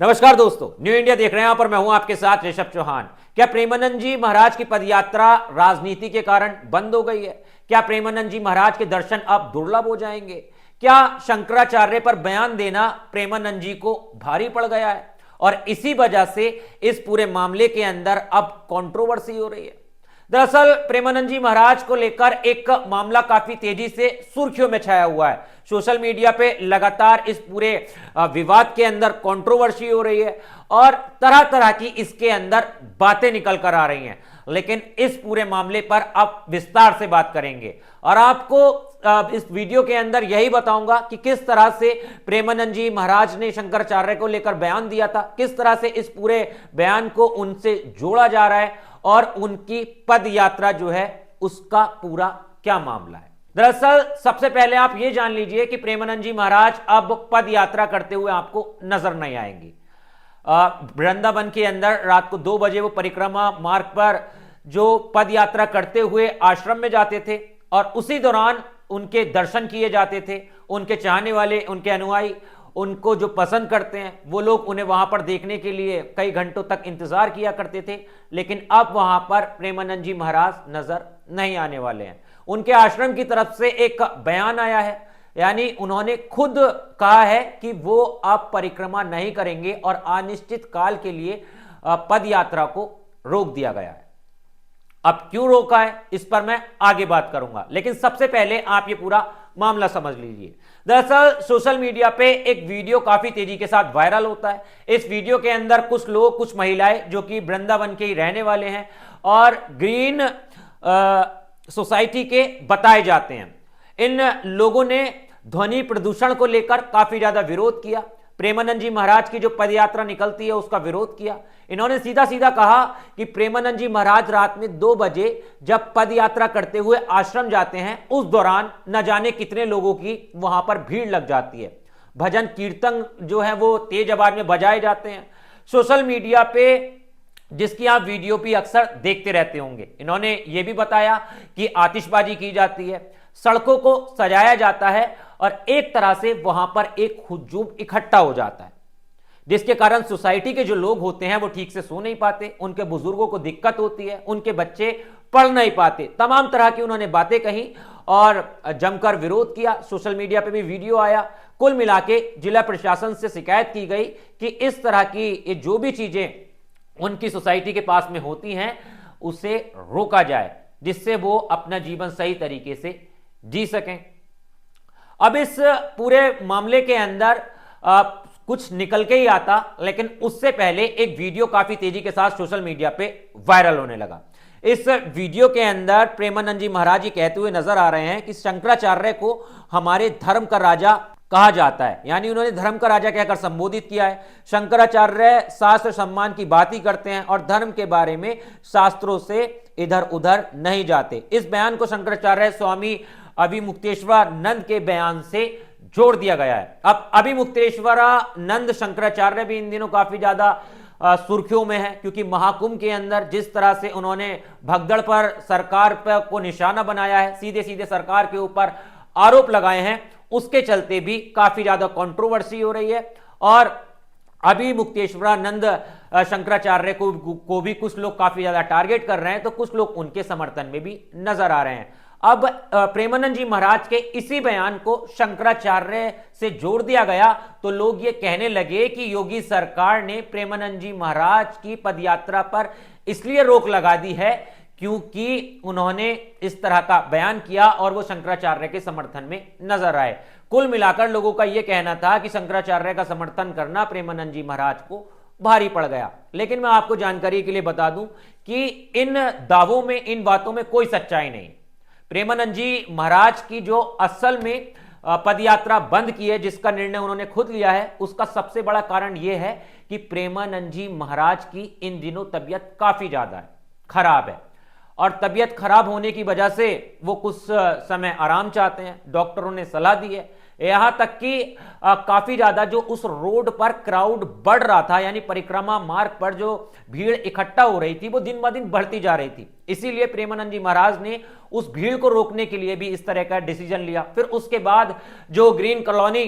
नमस्कार दोस्तों, new India देख रहे हैं। यहां पर मैं हूं आपके साथ ऋषभ चौहान। क्या प्रेमानंद जी महाराज की पदयात्रा राजनीति के कारण बंद हो गई है? क्या प्रेमानंद जी महाराज के दर्शन अब दुर्लभ हो जाएंगे? क्या शंकराचार्य पर बयान देना प्रेमानंद जी को भारी पड़ गया है और इसी वजह से इस पूरे मामले के अंदर अब कंट्रोवर्सी हो रही है? दरअसल प्रेमानंद जी महाराज को लेकर एक मामला काफी तेजी से सुर्खियों में छाया हुआ है। सोशल मीडिया पे लगातार इस पूरे विवाद के अंदर कंट्रोवर्सी हो रही है और तरह तरह की इसके अंदर बातें निकल कर आ रही हैं। लेकिन इस पूरे मामले पर अब विस्तार से बात करेंगे और आपको इस वीडियो के अंदर यही बताऊंगा कि किस तरह से प्रेमानंद जी महाराज ने शंकराचार्य को लेकर बयान दिया था, किस तरह से इस पूरे बयान को उनसे जोड़ा जा रहा है और उनकी पद यात्रा जो है उसका पूरा क्या मामला है। दरअसल सबसे पहले आप यह जान लीजिए कि प्रेमानंद जी महाराज अब पद यात्रा करते हुए आपको नजर नहीं आएंगे। वृंदावन के अंदर रात को 2 बजे वो परिक्रमा मार्ग पर जो पद यात्रा करते हुए आश्रम में जाते थे और उसी दौरान उनके दर्शन किए जाते थे। उनके चाहने वाले, उनके अनुयायी, उनको जो पसंद करते हैं वो लोग उन्हें वहां पर देखने के लिए कई घंटों तक इंतजार किया करते थे। लेकिन अब वहां पर प्रेमानंद जी महाराज नजर नहीं आने वाले हैं। उनके आश्रम की तरफ से एक बयान आया है, यानी उन्होंने खुद कहा है कि वो अब परिक्रमा नहीं करेंगे और अनिश्चित काल के लिए पद यात्रा को रोक दिया गया है। अब क्यों रोका है इस पर मैं आगे बात करूंगा, लेकिन सबसे पहले आप ये पूरा मामला समझ लीजिए। दरअसल सोशल मीडिया पे एक वीडियो काफी तेजी के साथ वायरल होता है। इस वीडियो के अंदर कुछ लोग, कुछ महिलाएं जो कि वृंदावन के ही रहने वाले हैं और ग्रीन सोसाइटी के बताए जाते हैं, इन लोगों ने ध्वनि प्रदूषण को लेकर काफी ज्यादा विरोध किया। प्रेमानंद जी महाराज की जो पदयात्रा निकलती है उसका विरोध किया। इन्होंने सीधा सीधा कहा कि प्रेमानंद जी महाराज रात में 2 बजे जब पदयात्रा करते हुए आश्रम जाते हैं उस दौरान न जाने कितने लोगों की वहां पर भीड़ लग जाती है। भजन कीर्तन जो है वो तेज आवाज में बजाए जाते हैं। सोशल मीडिया पे जिसकी आप वीडियो भी अक्सर देखते रहते होंगे, इन्होंने ये भी बताया कि आतिशबाजी की जाती है, सड़कों को सजाया जाता है और एक तरह से वहां पर एक हुजूम इकट्ठा हो जाता है, जिसके कारण सोसाइटी के जो लोग होते हैं वो ठीक से सो नहीं पाते, उनके बुजुर्गों को दिक्कत होती है, उनके बच्चे पढ़ नहीं पाते। तमाम तरह की उन्होंने बातें कही और जमकर विरोध किया। सोशल मीडिया पे भी वीडियो आया। कुल मिला के जिला प्रशासन से शिकायत की गई कि इस तरह की ये जो भी चीजें उनकी सोसाइटी के पास में होती हैं उसे रोका जाए, जिससे वो अपना जीवन सही तरीके से जी सकें। अब इस पूरे मामले के अंदर कुछ निकल के ही आता, लेकिन उससे पहले एक वीडियो काफी तेजी के साथ सोशल मीडिया पे वायरल होने लगा। इस वीडियो के अंदर प्रेमानंद जी महाराज जी कहते हुए नजर आ रहे हैं कि शंकराचार्य को हमारे धर्म का राजा कहा जाता है, यानी उन्होंने धर्म का राजा कहकर संबोधित किया है। शंकराचार्य शास्त्र सम्मान की बात ही करते हैं और धर्म के बारे में शास्त्रों से इधर उधर नहीं जाते। इस बयान को शंकराचार्य स्वामी अभिमुक्तेश्वरानंद के बयान से जोड़ दिया गया है। अब अभिमुक्तेश्वरानंद शंकराचार्य भी इन दिनों काफी ज्यादा सुर्खियों में है, क्योंकि महाकुंभ के अंदर जिस तरह से उन्होंने भगदड़ पर सरकार पर को निशाना बनाया है, सीधे सीधे सरकार के ऊपर आरोप लगाए हैं, उसके चलते भी काफी ज्यादा कंट्रोवर्सी हो रही है और अभिमुक्तेश्वरानंद शंकराचार्य को भी कुछ लोग काफी ज्यादा टारगेट कर रहे हैं, तो कुछ लोग उनके समर्थन में भी नजर आ रहे हैं। अब प्रेमानंद जी महाराज के इसी बयान को शंकराचार्य से जोड़ दिया गया तो लोग ये कहने लगे कि योगी सरकार ने प्रेमानंद जी महाराज की पदयात्रा पर इसलिए रोक लगा दी है क्योंकि उन्होंने इस तरह का बयान किया और वो शंकराचार्य के समर्थन में नजर आए। कुल मिलाकर लोगों का यह कहना था कि शंकराचार्य का समर्थन करना प्रेमानंद जी महाराज को भारी पड़ गया। लेकिन मैं आपको जानकारी के लिए बता दूं कि इन दावों में, इन बातों में कोई सच्चाई नहीं। प्रेमानंद जी महाराज की जो असल में पदयात्रा बंद की है, जिसका निर्णय उन्होंने खुद लिया है, उसका सबसे बड़ा कारण यह है कि प्रेमानंद जी महाराज की इन दिनों तबीयत काफी ज्यादा खराब है और तबीयत खराब होने की वजह से वो कुछ समय आराम चाहते हैं। डॉक्टरों ने सलाह दी है, यहां तक कि काफी ज्यादा जो उस रोड पर क्राउड बढ़ रहा था, यानी परिक्रमा मार्ग पर जो भीड़ इकट्ठा हो रही थी वो दिन ब दिन बढ़ती जा रही थी। इसीलिए प्रेमानंद जी महाराज ने उस भीड़ को रोकने के लिए भी इस तरह का डिसीजन लिया। फिर उसके बाद जो ग्रीन कॉलोनी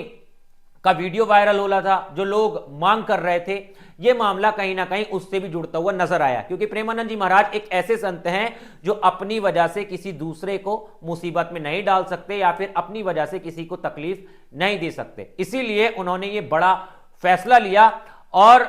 का वीडियो वायरल हो रहा था, जो लोग मांग कर रहे थे, यह मामला कहीं ना कहीं उससे भी जुड़ता हुआ नजर आया, क्योंकि प्रेमानंद जी महाराज एक ऐसे संत हैं जो अपनी वजह से किसी दूसरे को मुसीबत में नहीं डाल सकते या फिर अपनी वजह से किसी को तकलीफ नहीं दे सकते। इसीलिए उन्होंने ये बड़ा फैसला लिया और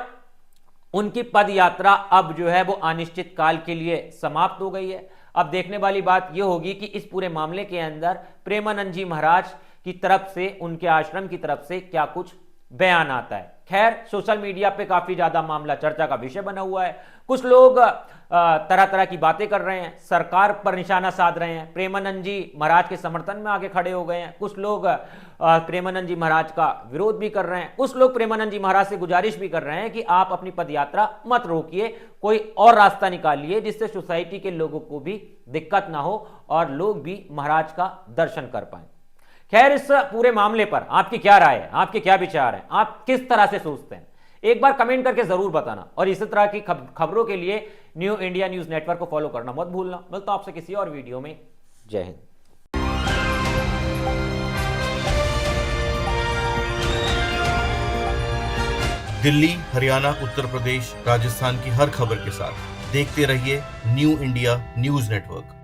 उनकी पद यात्रा अब जो है वो अनिश्चित काल के लिए समाप्त हो गई है। अब देखने वाली बात यह होगी कि इस पूरे मामले के अंदर प्रेमानंद जी महाराज की तरफ से, उनके आश्रम की तरफ से क्या कुछ बयान आता है। खैर, सोशल मीडिया पे काफी ज्यादा मामला चर्चा का विषय बना हुआ है। कुछ लोग तरह तरह की बातें कर रहे हैं, सरकार पर निशाना साध रहे हैं, प्रेमानंद जी महाराज के समर्थन में आगे खड़े हो गए हैं। कुछ लोग प्रेमानंद जी महाराज का विरोध भी कर रहे हैं। कुछ लोग प्रेमानंद जी महाराज से गुजारिश भी कर रहे हैं कि आप अपनी पदयात्रा मत रोकिए, कोई और रास्ता निकालिए जिससे सोसाइटी के लोगों को भी दिक्कत ना हो और लोग भी महाराज का दर्शन कर पाए। खैर, इस पूरे मामले पर आपकी क्या राय है, आपके क्या विचार हैं, आप किस तरह से सोचते हैं, एक बार कमेंट करके जरूर बताना। और इसी तरह की खबरों के लिए न्यू इंडिया न्यूज नेटवर्क को फॉलो करना मत भूलना। मिलता हूं आपसे किसी और वीडियो में। जय हिंद। दिल्ली, हरियाणा, उत्तर प्रदेश, राजस्थान की हर खबर के साथ देखते रहिए न्यू इंडिया न्यूज नेटवर्क।